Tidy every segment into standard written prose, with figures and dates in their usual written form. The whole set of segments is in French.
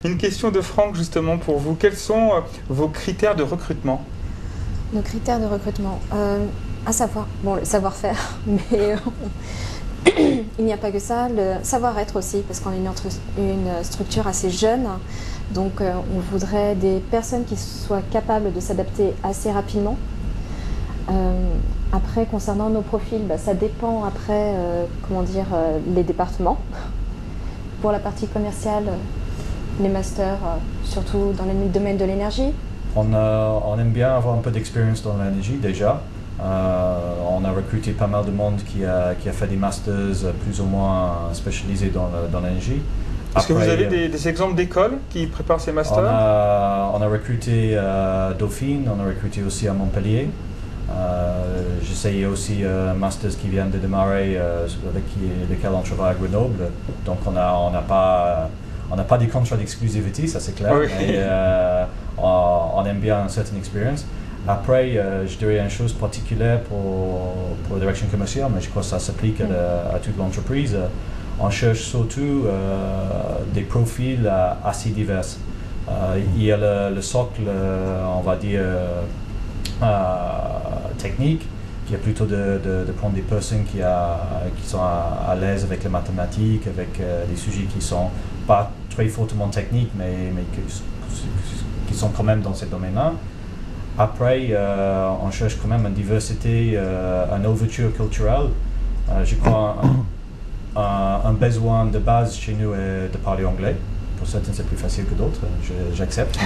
Une question de Franck justement pour vous. Quels sont vos critères de recrutement? Nos critères de recrutement, à savoir, bon, le savoir-faire, mais il n'y a pas que ça, le savoir-être aussi, parce qu'on est une structure assez jeune, donc on voudrait des personnes qui soient capables de s'adapter assez rapidement. Après, concernant nos profils, ça dépend après, les départements. Pour la partie commerciale, les masters, surtout dans le domaine de l'énergie. On aime bien avoir un peu d'expérience dans l'énergie déjà. On a recruté pas mal de monde qui a fait des masters plus ou moins spécialisés dans l'énergie. Est-ce que vous avez des exemples d'écoles qui préparent ces masters? On a recruté à Dauphine, on a recruté aussi à Montpellier. J'essayais aussi un master qui vient de démarrer avec lequel on travaille à Grenoble. Donc on n'a pas des contrats d'exclusivité, ça c'est clair. Oui. Mais on aime bien une certaine expérience. Après, je dirais une chose particulière pour la direction commerciale, mais je crois que ça s'applique à toute l'entreprise. On cherche surtout des profils assez divers. Il y a le socle, on va dire, technique, qui est plutôt de prendre des personnes qui sont à l'aise avec les mathématiques, avec des sujets qui sont pas très fortement techniques, mais qui sont quand même dans ce domaine-là. Après, on cherche quand même une diversité, une ouverture culturelle. Je crois un besoin de base chez nous est de parler anglais. Pour certains, c'est plus facile que d'autres, j'accepte.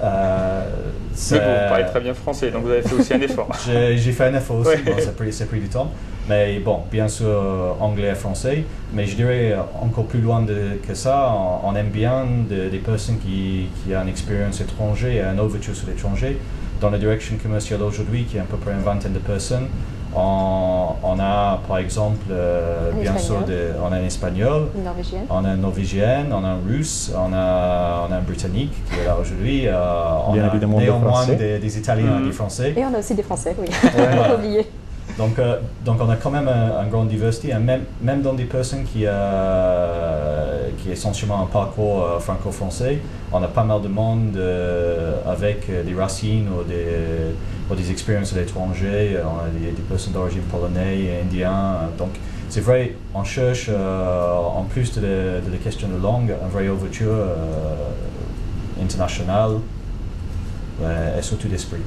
Mais vous parlez très bien français, donc vous avez fait aussi un effort. J'ai fait un effort aussi, Ouais. bon, ça a pris du temps. Mais bon, bien sûr, anglais et français. Mais je dirais encore plus loin que ça, on aime bien des personnes qui ont une expérience étrangère et une ouverture sur l'étranger. Dans la direction commerciale aujourd'hui, qui est à peu près une vingtaine de personnes, on a par exemple, bien sûr, on a un espagnol, Une norvégienne. on a un norvégien, on a un russe, on a un britannique qui est là aujourd'hui, on Bien a évidemment des néanmoins Français. des Italiens et des Français. Et on a aussi des Français, oui. Voilà. Faut pas oublier. Donc on a quand même une grande diversité, et même dans des personnes qui est essentiellement un parcours franco-français, on a pas mal de monde avec des racines ou des expériences à l'étranger. On a des personnes d'origine polonaise et indienne. Donc c'est vrai, on cherche, en plus de la question de langue, une vraie ouverture internationale et surtout d'esprit.